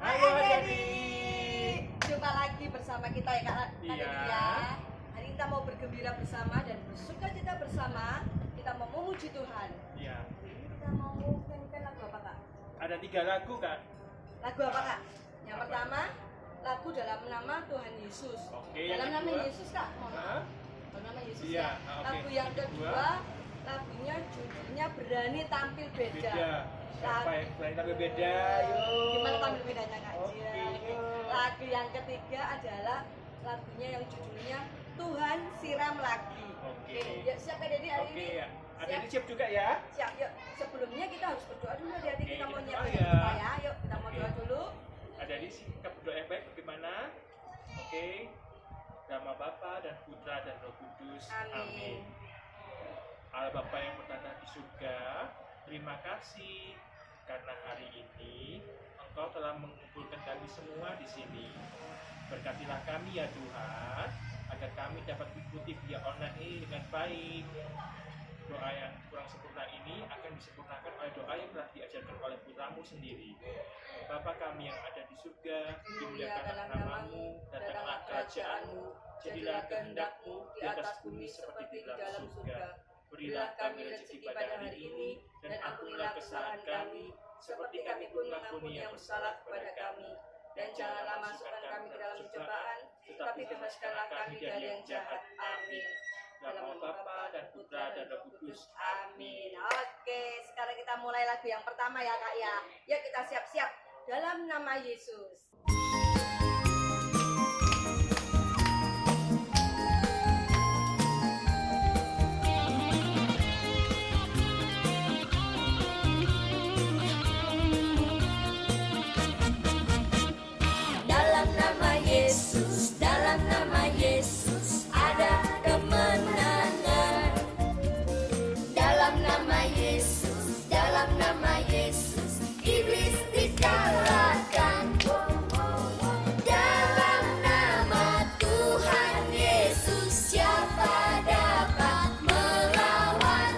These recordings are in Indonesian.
Halo Jadi. Jumpa lagi bersama kita ya Kak Iya. ya. Hari ini kita mau bergembira bersama dan bersukacita bersama. Kita mau memuji Tuhan. Iya. Hari ini kita mau nyanyikan lagu apa Kak? Ada 3 lagu Kak. Lagu apa Kak? Yang pertama, lagu dalam nama Tuhan Yesus. Oke, Dalam yang nama kedua? Yesus Kak. Hah? Dalam nama Yesus Iya, ya. oke. Lagu yang Yang kedua? kedua, lagunya judulnya Berani Tampil Beda. Beda. Siapa yang berani tampil beda? Yuk. Gimana tampil bedanya Kak? Oke. Iya. Lagu yang ketiga adalah lagunya yang judulnya Tuhan Siram Lagi. Oke. Ya, siap Kak Dedi hari Oke ini? ya. Ada Siap? yang siap juga ya? Siap, yuk. Sebelumnya kita harus berdoa dulu Dedi. Oke, Kita mau kita nyiapin doa ya. kita ya. Yuk, kita mau Oke. doa dulu. Ada di sikap berdoa yang baik bagaimana? Oke. Nama Bapa dan Putra dan Roh Kudus. Amin. Allah Bapa yang bertata di surga, terima kasih karena hari ini Engkau telah mengumpulkan kami semua di sini. Berkatilah kami ya Tuhan, agar kami dapat mengikuti via online ini dengan baik. Doa yang kurang sempurna ini akan disempurnakan oleh doa yang telah diajarkan oleh putramu sendiri. Bapa kami yang ada di surga, dimuliakanlah namamu, datanglah kerajaanmu, jadilah kehendakmu di atas bumi seperti di dalam surga. Berilah kami rezeki pada hari ini, dan ampunilah kesalahan kami, seperti kami pun mengampuni yang bersalah kepada kami. Dan janganlah masukkan kami ke dalam cobaan, tetapi bebaskanlah kami dari yang jahat. Amin. Dalam nama Bapa dan Putra dan Roh Kudus. Amin. Oke, sekarang kita mulai lagu yang pertama ya Kak ya. Yuk kita siap-siap. Dalam nama Yesus. Dalam nama Yesus, dalam nama Yesus ada kemenangan. Dalam nama Yesus, dalam nama Yesus iblis dikalahkan. Dalam nama Tuhan Yesus siapa dapat melawan?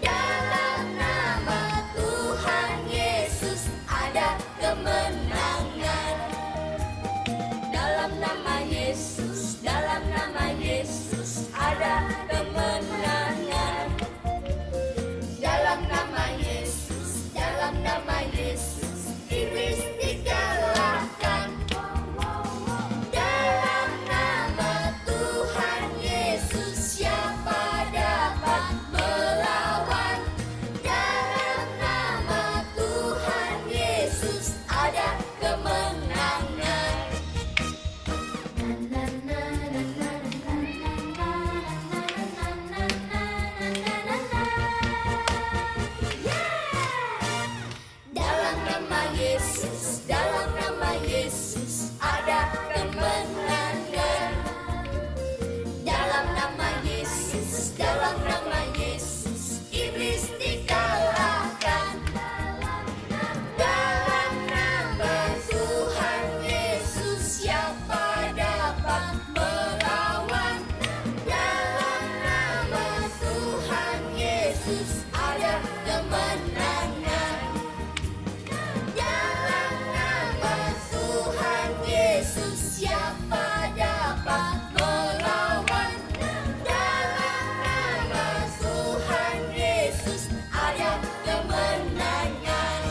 Dalam nama Tuhan Yesus ada kemenangan. Dalam nama Yesus, dalam nama Yesus ada kemenangan. Dalam nama Yesus, dalam nama Yesus iblis dikalahkan. Dalam nama Tuhan Yesus siapa dapat melawan? Dalam nama Tuhan Yesus ada kemenangan. Dalam nama Yesus, dalam nama Yesus ada kemenangan. Dalam nama Yesus, dalam nama Yesus iblis dikalahkan. Dalam nama Tuhan Yesus siapa dapat melawan? Dalam nama Tuhan Yesus ada kemenangan. Dalam nama Tuhan Yesus siapa dapat melawan? Dalam nama Tuhan Yesus ada kemenangan.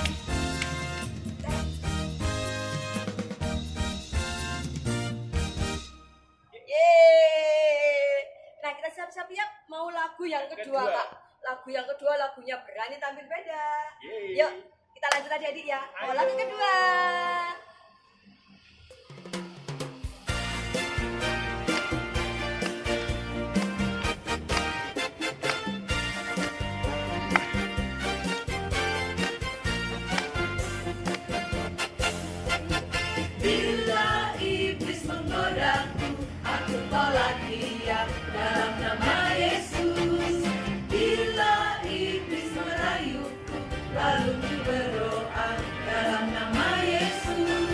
Yeay. Nah kita siap-siap ya mau lagu yang Yang kedua kedua. Kak. Lagu yang kedua lagunya Berani Tampil Beda. Yeay. Yuk kita lanjut aja Adik ya. Mau Ayo. lagu kedua. Bila iblis menggodaku, aku tolak dia dalam nama Yesus. Bila iblis merayuku, lalu ku berdoa dalam nama Yesus.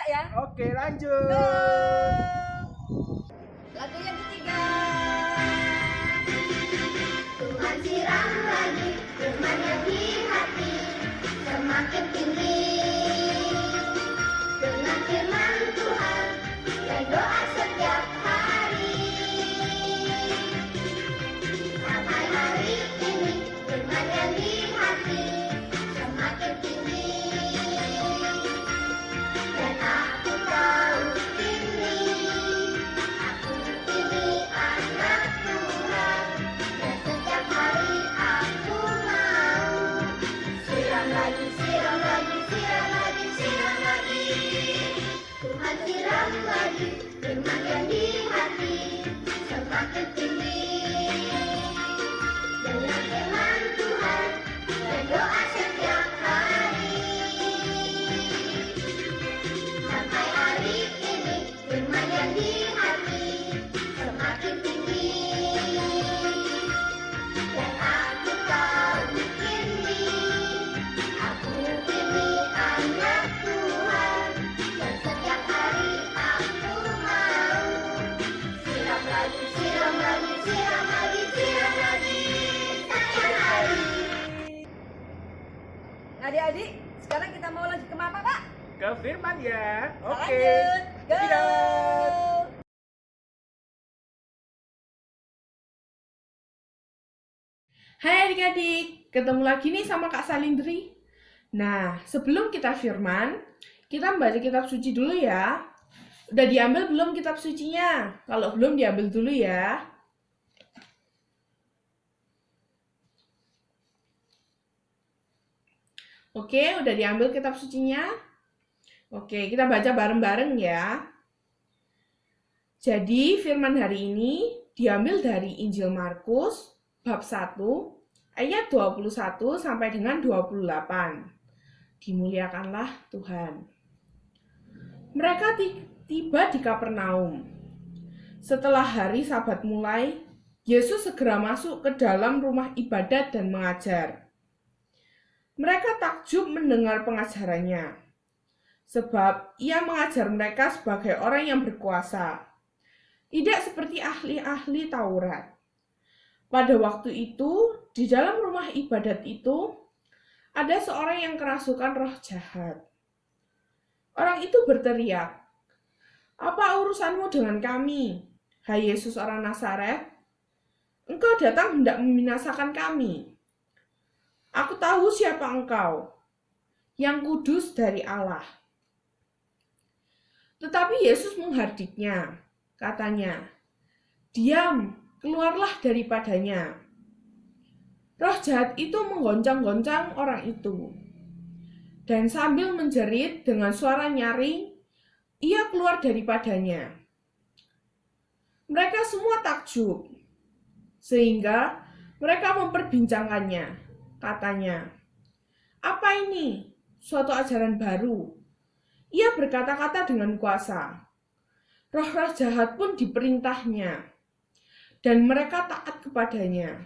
ya. Oke, lanjut. Lagu yang ketiga. Tuhan siram lagi firman yang di hati semakin tinggi. Dengan firman Tuhan dan doa setiap hari. Sampai hari ini firman yang di hati semakin tinggi. Dan aku tahu ini, aku ini anak Tuhan. Dan setiap hari aku mau siram lagi, siram lagi, siram lagi, siram lagi. Tuhan siram lagi firman yang di hati semakin tinggi. Dengan firman Tuhan dan doa setiap hari. Sampai hari ini firman yang di hati semakin tinggi. Dan aku tahu ini, aku ini anak Tuhan. Dan setiap hari aku mau siram lagi, siram lagi, siram lagi, siram lagi. Setiap hari. Adik-adik, sekarang kita mau lanjut ke apa, Pak? Ke firman ya. Kita Oke. lanjut. Go! Tidak. Hai adik-adik, ketemu lagi nih sama Kak Salindri. Nah, sebelum kita firman, kita membaca kitab suci dulu ya. Udah diambil belum kitab sucinya? Kalau belum diambil dulu ya. Oke, udah diambil kitab sucinya? Oke, kita baca bareng-bareng ya. Jadi, firman hari ini diambil dari Injil Markus bab 1 ayat 21 sampai dengan 28. Dimuliakanlah Tuhan. Mereka tiba di Kapernaum. Setelah hari Sabat mulai, Yesus segera masuk ke dalam rumah ibadat dan mengajar. Mereka takjub mendengar pengajarannya, sebab ia mengajar mereka sebagai orang yang berkuasa, tidak seperti ahli-ahli Taurat. Pada waktu itu, di dalam rumah ibadat itu, ada seorang yang kerasukan roh jahat. Orang itu berteriak, "Apa urusanmu dengan kami, hai Yesus orang Nazaret? Engkau datang hendak membinasakan kami. Aku tahu siapa engkau, yang kudus dari Allah." Tetapi Yesus menghardiknya, katanya, "Diam, keluarlah daripadanya." Roh jahat itu menggoncang-goncang orang itu. Dan sambil menjerit dengan suara nyaring, ia keluar daripadanya. Mereka semua takjub, sehingga mereka memperbincangkannya. Katanya, "Apa ini? Suatu ajaran baru." Ia berkata-kata dengan kuasa. Roh-roh jahat pun diperintahnya, dan mereka taat kepadanya.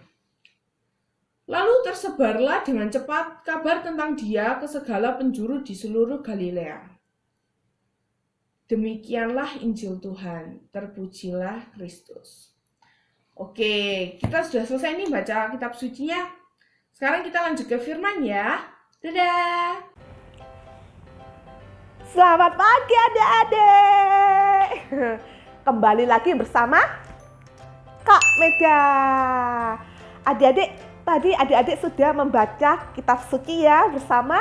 Lalu tersebarlah dengan cepat kabar tentang dia ke segala penjuru di seluruh Galilea. Demikianlah Injil Tuhan, terpujilah Kristus. Oke, kita sudah selesai nih baca kitab sucinya. Sekarang kita lanjut ke firman ya. Dadah! Selamat pagi adik-adik. Kembali lagi bersama Kak Mega. Adik-adik, tadi adik-adik sudah membaca kitab suci ya bersama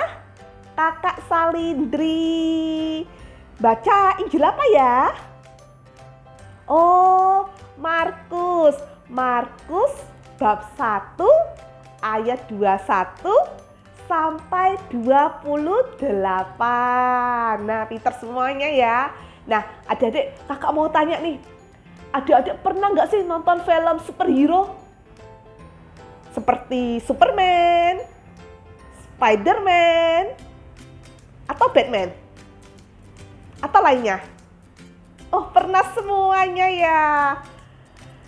Kakak Salindri. Baca Injil apa ya? Oh, Markus. Markus bab 1 ayat 21 sampai 28. Nah, pintar semuanya ya. Nah, adik-adik, kakak mau tanya nih. Adik-adik pernah nggak sih nonton film superhero? Seperti Superman, Spiderman, atau Batman? Atau lainnya? Oh, pernah semuanya ya.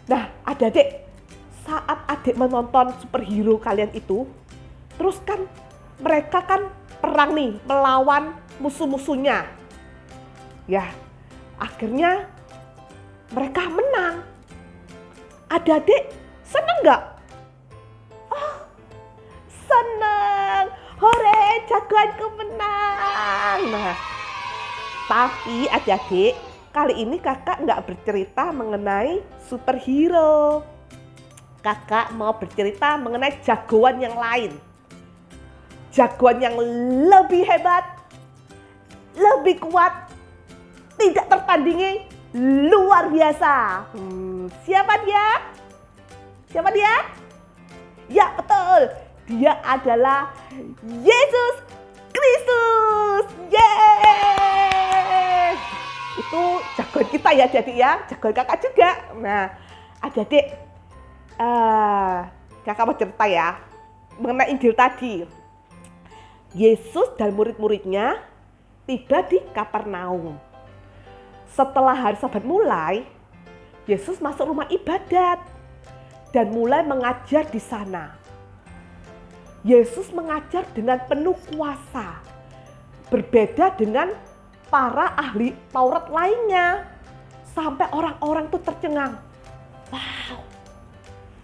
Nah, adik-adik, saat adik menonton superhero kalian itu, terus kan mereka kan perang nih melawan musuh-musuhnya. Ya, akhirnya mereka menang. Adik-adik seneng nggak? Oh, seneng. Hore, jagoanku menang. Nah, tapi adik-adik, kali ini kakak nggak bercerita mengenai superhero. Kakak mau bercerita mengenai jagoan yang lain. Jagoan yang lebih hebat, lebih kuat, tidak tertandingi, luar biasa. Siapa dia? Siapa dia? Ya betul, dia adalah Yesus Kristus. Yeay! Itu jagoan kita ya adik-adik ya, jagoan kakak juga. Nah adik-adik, kakak mau cerita ya mengenai Injil tadi. Yesus dan murid-muridnya tiba di Kapernaum. Setelah hari Sabat mulai, Yesus masuk rumah ibadat dan mulai mengajar di sana. Yesus mengajar dengan penuh kuasa, berbeda dengan para ahli Taurat lainnya. Sampai orang-orang tuh tercengang. Wow,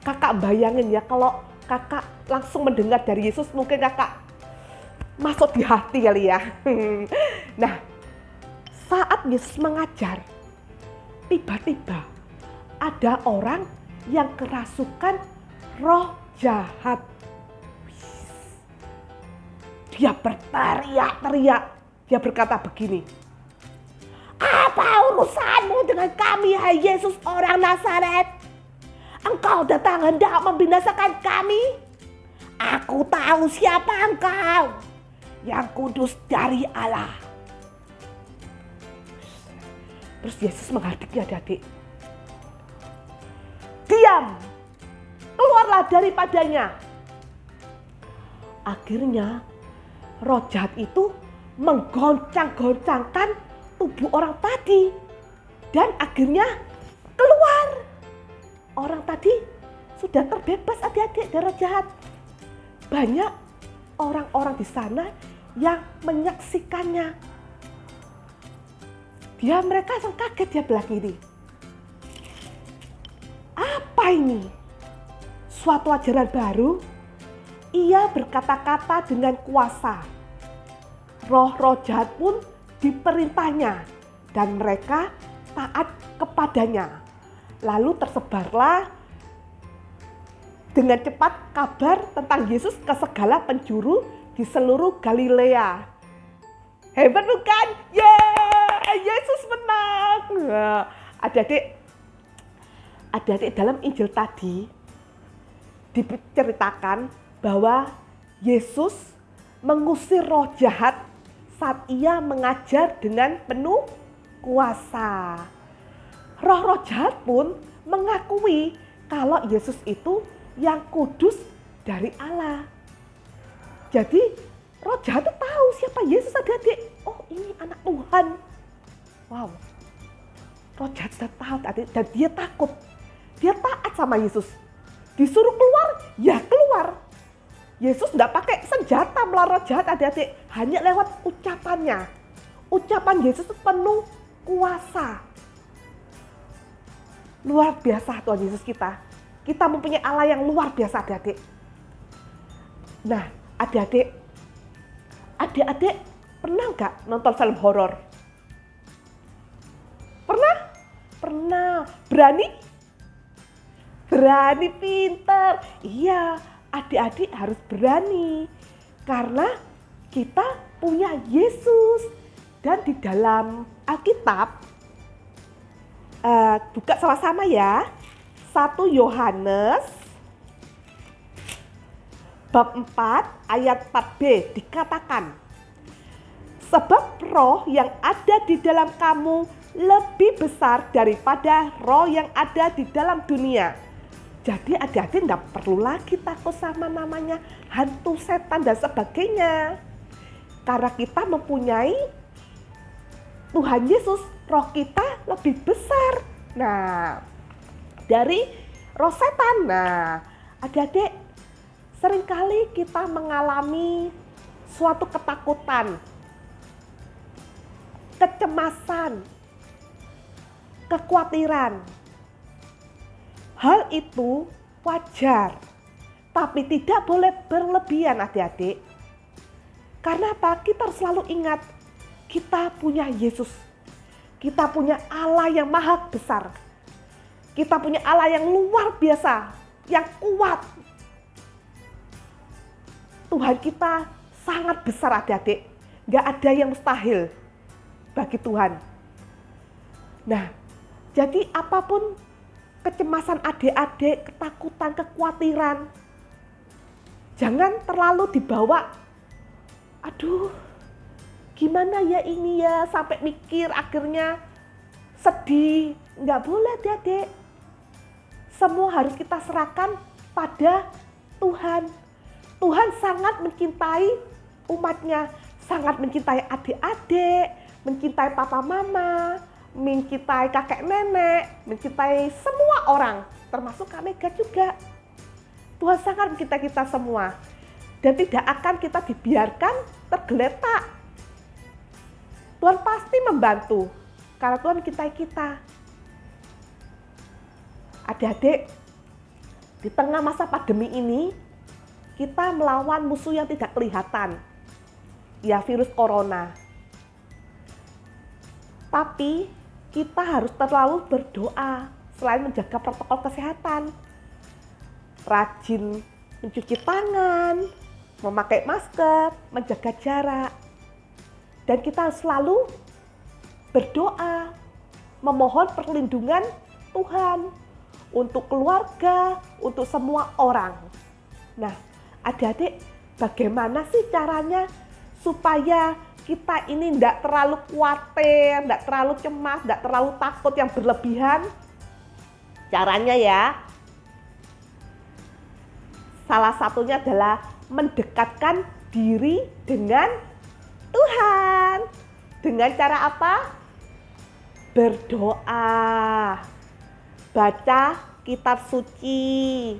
kakak bayangin ya kalau kakak langsung mendengar dari Yesus, mungkin kakak masuk di hati kali ya. Nah, saat Yesus mengajar, tiba-tiba ada orang yang kerasukan roh jahat. Dia berteriak-teriak. Dia berkata begini, "Apa urusanmu dengan kami, hai Yesus orang Nazaret? Engkau datang hendak membinasakan kami? Aku tahu siapa engkau, yang kudus dari Allah." Terus Yesus menghadapnya, adik-adik. "Diam, keluarlah daripadanya." Akhirnya roh jahat itu menggoncang-goncangkan tubuh orang tadi. Dan akhirnya keluar. Orang tadi sudah terbebas adik-adik dari roh jahat. Banyak orang-orang di sana yang menyaksikannya. Mereka langsung kaget, dia bilang gini, "Apa ini? Suatu ajaran baru?" Ia berkata-kata dengan kuasa. Roh-roh jahat pun diperintahnya dan mereka taat kepadanya. Lalu tersebarlah dengan cepat kabar tentang Yesus ke segala penjuru di seluruh Galilea. Hebat bukan? Yeay, Yesus menang. Nah, adik-adik dalam Injil tadi diceritakan bahwa Yesus mengusir roh jahat saat ia mengajar dengan penuh kuasa. Roh-roh jahat pun mengakui kalau Yesus itu yang kudus dari Allah. Jadi roh jahat itu tahu siapa Yesus, adik-adik. Oh, ini anak Tuhan. Wow. Roh jahat sudah tahu, adik, dan dia takut. Dia taat sama Yesus. Disuruh keluar, ya keluar. Yesus tidak pakai senjata melawan roh jahat, adik-adik. Hanya lewat ucapannya. Ucapan Yesus itu penuh kuasa. Luar biasa Tuhan Yesus kita. Kita mempunyai Allah yang luar biasa, adik-adik. Nah, adik-adik pernah nggak nonton film horor? Pernah? Pernah. Berani? Berani, pinter. Iya, adik-adik harus berani. Karena kita punya Yesus. Dan di dalam Alkitab, buka sama-sama ya. 1 Yohanes bab 4 ayat 4b dikatakan, "Sebab roh yang ada di dalam kamu lebih besar daripada roh yang ada di dalam dunia." Jadi adik-adik tidak perlu lagi takut sama namanya hantu, setan dan sebagainya. Karena kita mempunyai Tuhan Yesus, roh kita lebih besar. Nah, dari roh setan. Nah, adik-adik, seringkali kita mengalami suatu ketakutan. kecemasan, kekhawatiran. Hal itu wajar, tapi tidak boleh berlebihan adik-adik. Karena apa? Kita harus selalu ingat, kita punya Yesus. Kita punya Allah yang maha besar. Kita punya Allah yang luar biasa, yang kuat. Tuhan kita sangat besar adik-adik. Gak ada yang mustahil bagi Tuhan. Nah, jadi apapun kecemasan adik-adik, ketakutan, kekhawatiran, jangan terlalu dibawa, aduh gimana ya ini ya, sampai mikir akhirnya sedih. Nggak boleh adik-adik. Semua harus kita serahkan pada Tuhan. Tuhan sangat mencintai umatnya, sangat mencintai adik-adik, mencintai papa mama, mencintai kakek nenek, mencintai semua orang, termasuk Kak Mega juga. Tuhan sangat mencintai kita semua. Dan tidak akan kita dibiarkan tergeletak. Tuhan pasti membantu, karena Tuhan mencintai kita. Adik-adik, di tengah masa pandemi ini, kita melawan musuh yang tidak kelihatan, ya virus corona. Tapi kita harus terlalu berdoa selain menjaga protokol kesehatan. Rajin mencuci tangan, memakai masker, menjaga jarak. Dan kita harus selalu berdoa, memohon perlindungan Tuhan untuk keluarga, untuk semua orang. Nah, adik-adik, bagaimana sih caranya supaya kita ini tidak terlalu khawatir, tidak terlalu cemas, tidak terlalu takut yang berlebihan? Caranya ya, salah satunya adalah mendekatkan diri dengan Tuhan. Dengan cara apa? Berdoa, baca kitab suci,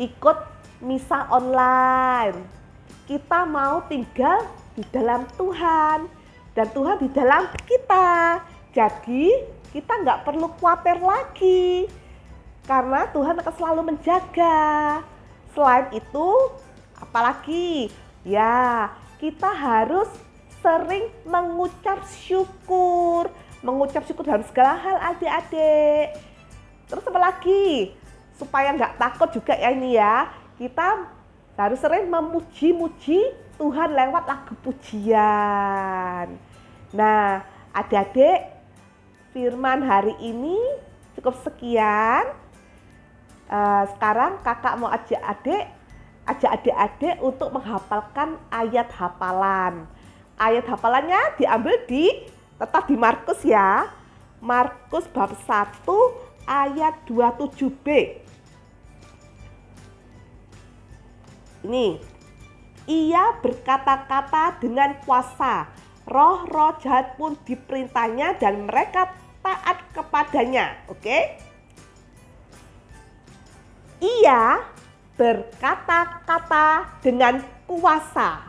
ikut misa online. Kita mau tinggal di dalam Tuhan dan Tuhan di dalam kita. Jadi kita nggak perlu khawatir lagi karena Tuhan akan selalu menjaga. Selain itu, apalagi? Ya, kita harus sering mengucap syukur dalam segala hal adik-adik. Terus apa lagi? Supaya nggak takut juga ya ini ya, kita harus sering memuji-muji Tuhan lewat lagu pujian. Nah, adik-adik, firman hari ini cukup sekian. Sekarang kakak mau ajak adik-adik untuk menghafalkan ayat hafalan. Ayat hafalannya diambil tetap di Markus ya. Markus bab 1 ayat 27b. Ini, ia berkata-kata dengan kuasa, roh-roh jahat pun diperintahnya dan mereka taat kepadanya. Oke? Ia berkata-kata dengan kuasa,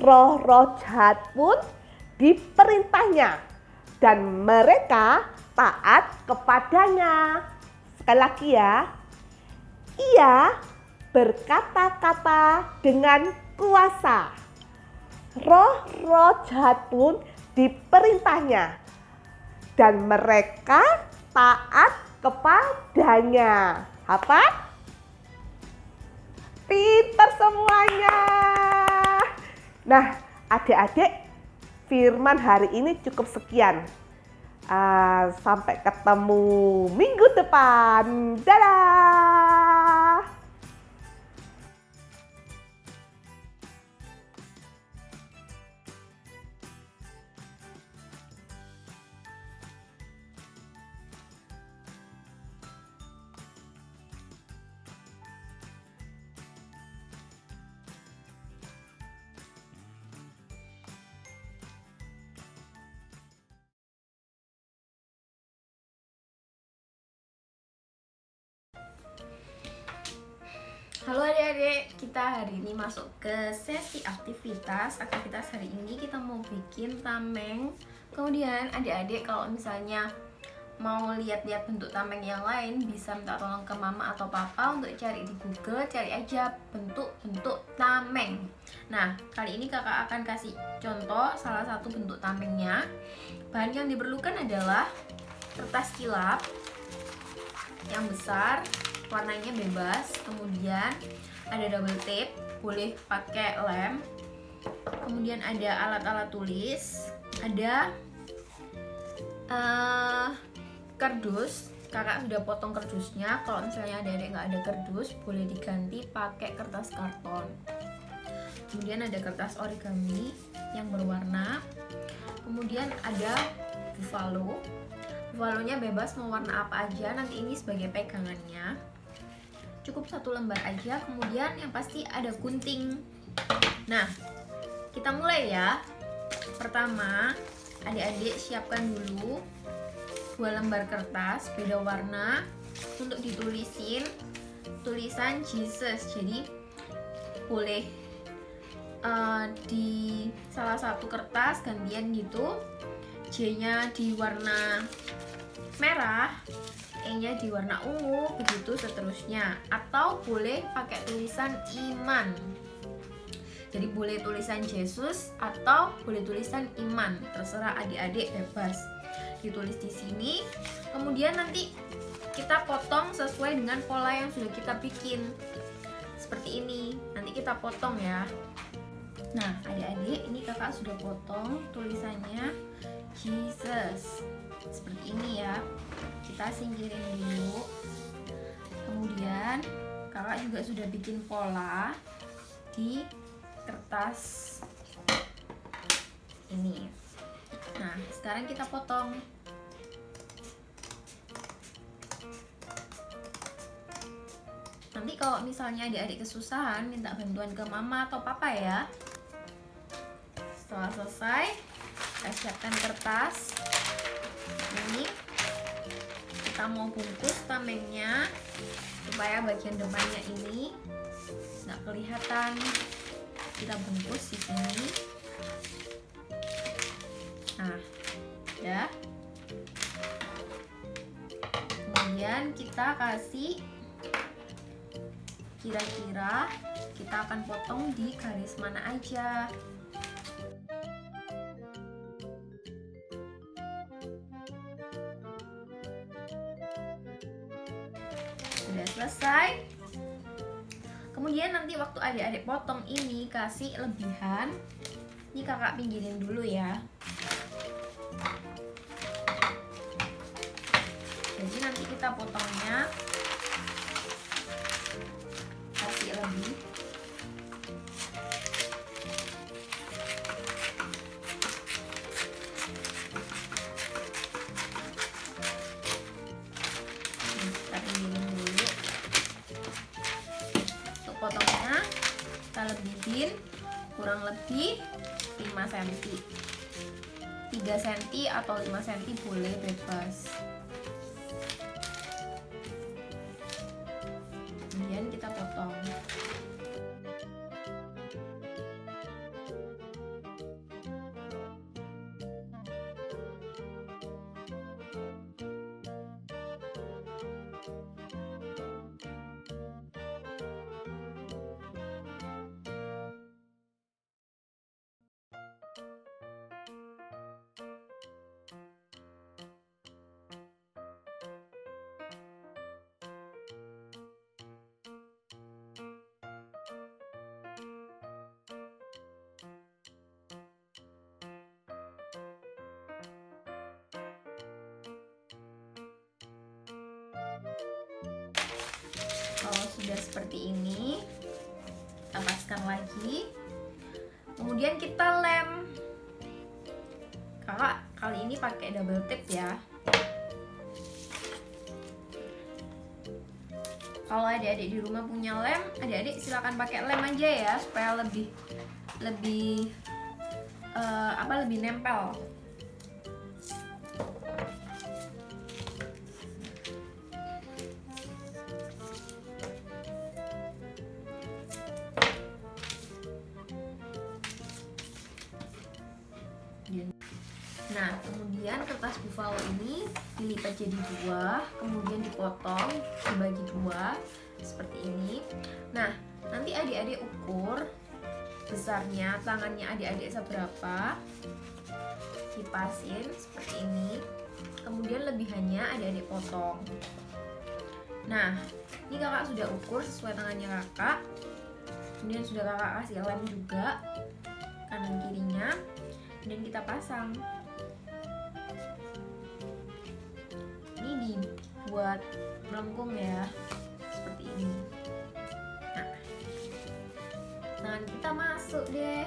roh-roh jahat pun diperintahnya dan mereka taat kepadanya. Sekali lagi ya, ia berkata-kata dengan kuasa, roh-roh jahat pun diperintahnya dan mereka taat kepadanya. Apa? Pintar semuanya. Nah, adik-adik, firman hari ini cukup sekian. Sampai ketemu minggu depan. Dadah! Halo adik-adik, kita hari ini masuk ke sesi aktivitas. Aktivitas hari ini kita mau bikin tameng Kemudian adik-adik kalau misalnya mau lihat-lihat bentuk tameng yang lain, bisa minta tolong ke mama atau papa untuk cari di Google, cari aja bentuk-bentuk tameng. Nah, kali ini kakak akan kasih contoh salah satu bentuk tamengnya. Bahan yang diperlukan adalah kertas kilap yang besar, warnanya bebas, kemudian ada double tape, boleh pakai lem, kemudian ada alat-alat tulis, ada kardus. Kakak sudah potong kardusnya. Kalau misalnya adik-adik nggak ada kardus, boleh diganti pakai kertas karton. Kemudian ada kertas origami yang berwarna. Kemudian ada buffalo. Buffalonya bebas mau warna apa aja, nanti ini sebagai pegangannya. Cukup 1 lembar aja. Kemudian yang pasti ada gunting. Nah, kita mulai ya. Pertama, adik-adik siapkan dulu 2 lembar kertas beda warna untuk ditulisin tulisan Jesus. Jadi boleh di salah satu kertas gantian gitu, J-nya di warna merah, E-nya di warna ungu, begitu seterusnya. Atau boleh pakai tulisan iman. Jadi boleh tulisan Yesus atau boleh tulisan iman, terserah adik-adik, bebas. Ditulis di sini. Kemudian nanti kita potong sesuai dengan pola yang sudah kita bikin. Seperti ini. Nanti kita potong ya. Nah, adik-adik, ini kakak sudah potong tulisannya Jesus. Seperti ini ya. Kita singkirin dulu. Kemudian kakak juga sudah bikin pola di kertas ini. Nah, sekarang kita potong. Nanti kalau misalnya adik-adik kesusahan, minta bantuan ke mama atau papa ya. Setelah selesai, kita siapkan kertas. Ini kita mau bungkus tamengnya supaya bagian depannya ini nggak kelihatan. Kita bungkus di sini. Nah, udah. Kemudian kita kasih, kira-kira kita akan potong di garis mana aja. Sudah selesai. Kemudian nanti waktu adik-adik potong ini kasih lebihan. Ini kakak pinggirin dulu ya. Jadi nanti kita potongnya kasih lebih. Kita pinggirin dulu. Untuk potongnya kita lebihin kurang lebih 5 cm. 3 cm atau 5 cm boleh, bebas. Kemudian kita potong. Kalau sudah seperti ini, kita paskan lagi. Kemudian kita lem. Kakak kali ini pakai double tape ya. Kalau adik-adik di rumah punya lem, adik-adik silakan pakai lem aja ya, supaya lebih nempel. Nah, Nah, kemudian kertas buffalo ini dilipat jadi 2, kemudian dipotong, dibagi 2 seperti ini. Nah, nanti adik-adik ukur besarnya tangannya adik-adik seberapa, dipasin seperti ini. Kemudian lebihannya adik-adik potong. Nah, ini kakak sudah ukur sesuai tangannya kakak. Kemudian sudah kakak kasih lem juga kanan kirinya. Kemudian kita pasang. Ini dibuat melengkung ya, seperti ini. Nah, tangan kita masuk deh.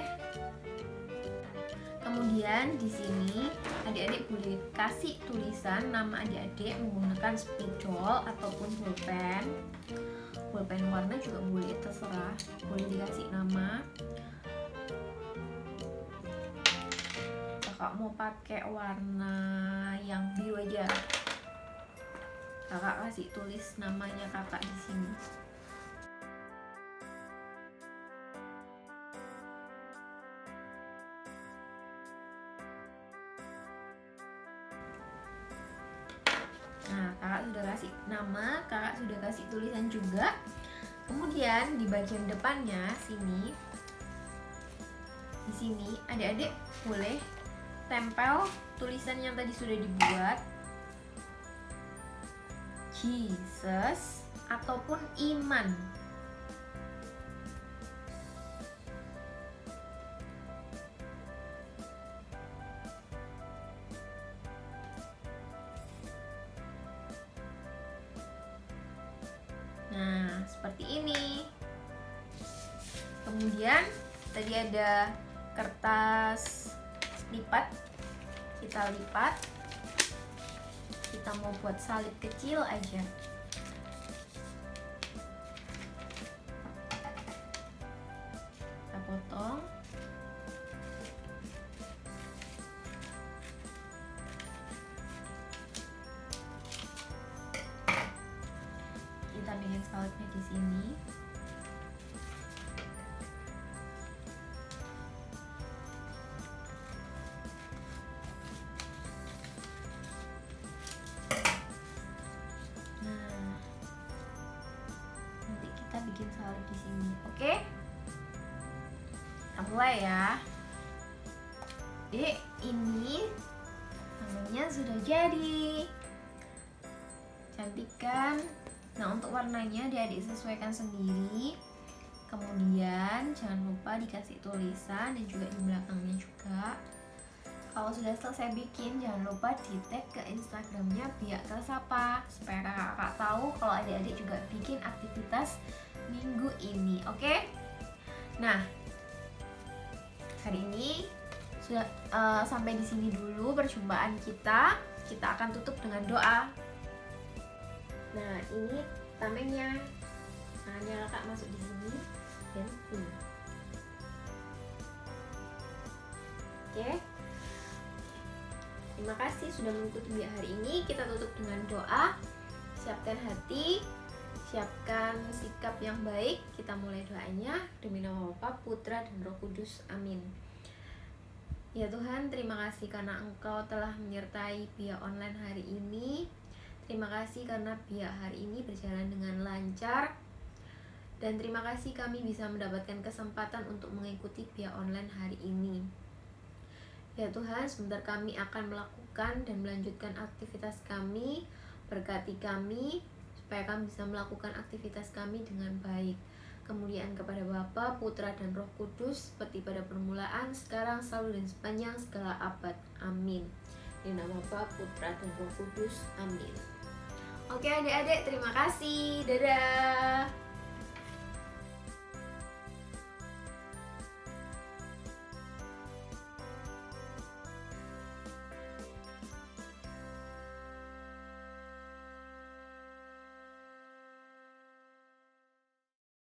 Kemudian di sini adik-adik boleh kasih tulisan nama adik-adik menggunakan spidol ataupun pulpen. Pulpen warna juga boleh, terserah. Boleh dikasih nama. Kakak mau pakai warna yang biru aja. Kakak kasih tulis namanya kakak di sini. Nah, kakak sudah kasih nama, kakak sudah kasih tulisan juga. Kemudian di bagian depannya sini, di sini adik-adik boleh tempel tulisan yang tadi sudah dibuat, Jesus ataupun iman. Nah, seperti ini. Kemudian tadi ada kertas lipat, kita lipat. Kita mau buat salib kecil aja. Kita potong. Kita bikin salibnya di sini. Bikin salib di sini, oke? Kita mulai ya. Jadi ini namanya sudah jadi, cantik kan? Nah, untuk warnanya adik-adik sesuaikan sendiri. Kemudian jangan lupa dikasih tulisan dan juga di belakangnya juga. Kalau sudah selesai bikin, jangan lupa di tag ke Instagramnya Biak Tersapa supaya kakak tahu kalau adik-adik juga bikin aktivitas minggu ini, oke? Nah, hari ini sudah sampai di sini dulu perjumpaan kita. Kita akan tutup dengan doa. Nah, ini tamengnya. Tangannya kakak masuk di sini dan sini. Oke. Terima kasih sudah mengikuti Biak hari ini. Kita tutup dengan doa. Siapkan hati, siapkan sikap yang baik. Kita mulai doanya demi nama Bapa, Putra, dan Roh Kudus. Amin. Ya Tuhan, terima kasih karena Engkau telah menyertai Biak online hari ini. Terima kasih karena Biak hari ini berjalan dengan lancar. Dan terima kasih kami bisa mendapatkan kesempatan untuk mengikuti Biak online hari ini. Ya Tuhan, sebentar kami akan melakukan dan melanjutkan aktivitas kami. Berkati kami supaya kami bisa melakukan aktivitas kami dengan baik. Kemuliaan kepada Bapa, Putra, dan Roh Kudus seperti pada permulaan, sekarang, selalu, dan sepanjang segala abad. Amin. Di nama Bapa, Putra, dan Roh Kudus. Amin. Oke adik-adik, terima kasih. Dadah.